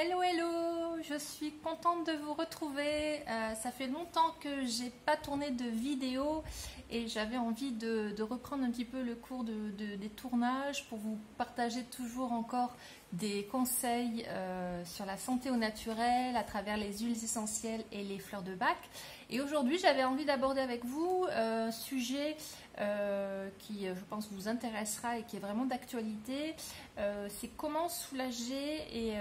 Hello hello, je suis contente de vous retrouver. Ça fait longtemps que j'ai pas tourné de vidéo et j'avais envie de reprendre un petit peu le cours des tournages pour vous partager toujours encore des conseils sur la santé au naturel à travers les huiles essentielles et les fleurs de bac. Et aujourd'hui j'avais envie d'aborder avec vous un sujet qui je pense vous intéressera et qui est vraiment d'actualité. C'est comment soulager et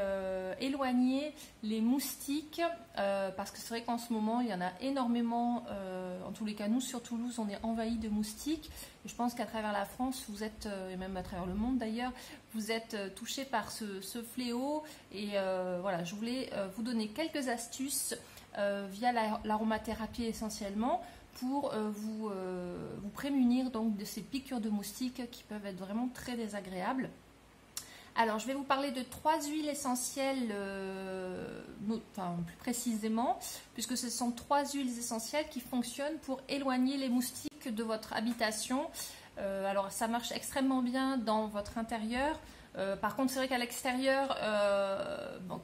éloigner les moustiques, parce que c'est vrai qu'en ce moment il y en a énormément, en tous les cas nous sur Toulouse on est envahi de moustiques et je pense qu'à travers la France vous êtes, et même à travers le monde d'ailleurs, vous êtes touchés par ce fléau et voilà, je voulais vous donner quelques astuces via l'aromathérapie essentiellement pour vous prémunir donc de ces piqûres de moustiques qui peuvent être vraiment très désagréables. Alors, je vais vous parler de 3 huiles essentielles, plus précisément, puisque ce sont 3 huiles essentielles qui fonctionnent pour éloigner les moustiques de votre habitation. Alors, ça marche extrêmement bien dans votre intérieur. Par contre, c'est vrai qu'à l'extérieur,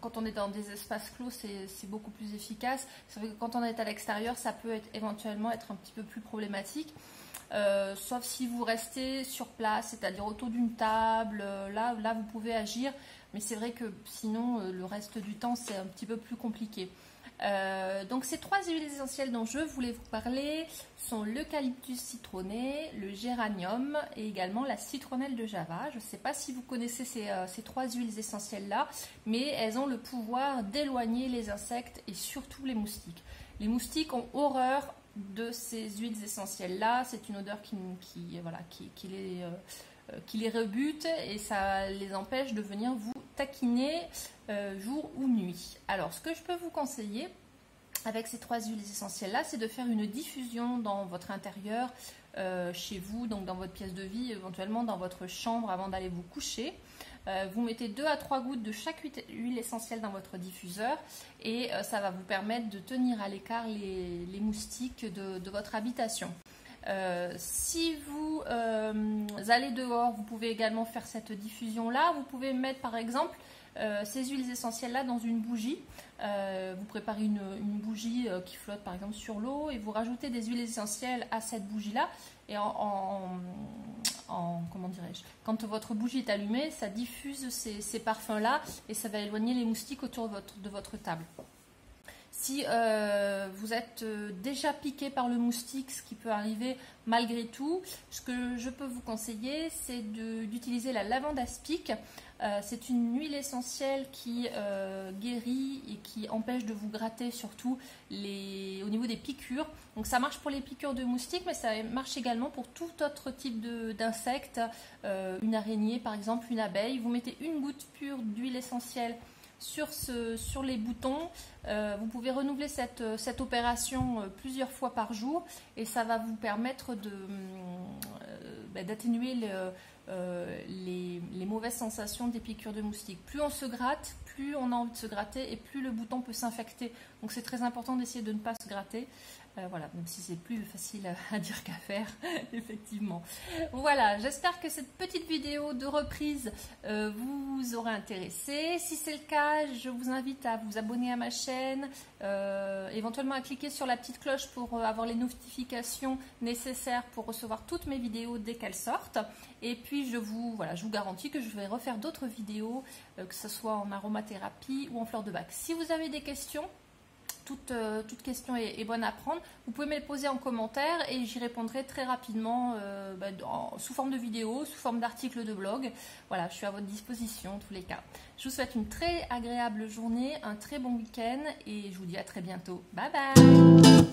quand on est dans des espaces clos, c'est beaucoup plus efficace. C'est vrai que quand on est à l'extérieur, ça peut éventuellement être un petit peu plus problématique. Sauf si vous restez sur place, c'est-à-dire autour d'une table, là vous pouvez agir, mais c'est vrai que sinon le reste du temps c'est un petit peu plus compliqué. Donc ces 3 huiles essentielles dont je voulais vous parler sont l'eucalyptus citronné, le géranium et également la citronnelle de Java. Je ne sais pas si vous connaissez ces 3 huiles essentielles là, mais elles ont le pouvoir d'éloigner les insectes et surtout les moustiques. Les moustiques ont horreur de ces huiles essentielles là, c'est une odeur qui les rebute et ça les empêche de venir vous taquiner jour ou nuit. Alors ce que je peux vous conseiller avec ces 3 huiles essentielles là, c'est de faire une diffusion dans votre intérieur, chez vous, donc dans votre pièce de vie, éventuellement dans votre chambre avant d'aller vous coucher. Vous mettez 2 à 3 gouttes de chaque huile essentielle dans votre diffuseur et ça va vous permettre de tenir à l'écart les moustiques de votre habitation. Si vous allez dehors, vous pouvez également faire cette diffusion là. Vous pouvez mettre par exemple ces huiles essentielles là dans une bougie. Vous préparez une bougie qui flotte par exemple sur l'eau et vous rajoutez des huiles essentielles à cette bougie là et comment dirais-je, quand votre bougie est allumée, ça diffuse ces parfums là et ça va éloigner les moustiques autour de votre table. Si vous êtes déjà piqué par le moustique, ce qui peut arriver malgré tout, ce que je peux vous conseiller, c'est d'utiliser la lavande aspic. C'est une huile essentielle qui guérit et qui empêche de vous gratter, surtout au niveau des piqûres. Donc ça marche pour les piqûres de moustiques, mais ça marche également pour tout autre type d'insectes, une araignée par exemple, une abeille. Vous mettez une goutte pure d'huile essentielle sur les boutons. Vous pouvez renouveler cette opération plusieurs fois par jour et ça va vous permettre d'atténuer les mauvaises sensations des piqûres de moustiques. Plus on se gratte, plus on a envie de se gratter et plus le bouton peut s'infecter. Donc c'est très important d'essayer de ne pas se gratter. Voilà, même si c'est plus facile à dire qu'à faire, effectivement. Voilà, j'espère que cette petite vidéo de reprise vous aura intéressé. Si c'est le cas, je vous invite à vous abonner à ma chaîne, éventuellement à cliquer sur la petite cloche pour avoir les notifications nécessaires pour recevoir toutes mes vidéos dès qu'elles sortent. Et puis je vous garantis que je vais refaire d'autres vidéos, que ce soit en aromathérapie ou en fleurs de bac. Si vous avez des questions, toute question est bonne à prendre. Vous pouvez me les poser en commentaire et j'y répondrai très rapidement sous forme de vidéo, sous forme d'article de blog. Voilà, je suis à votre disposition en tous les cas. Je vous souhaite une très agréable journée, un très bon week-end et je vous dis à très bientôt. Bye bye!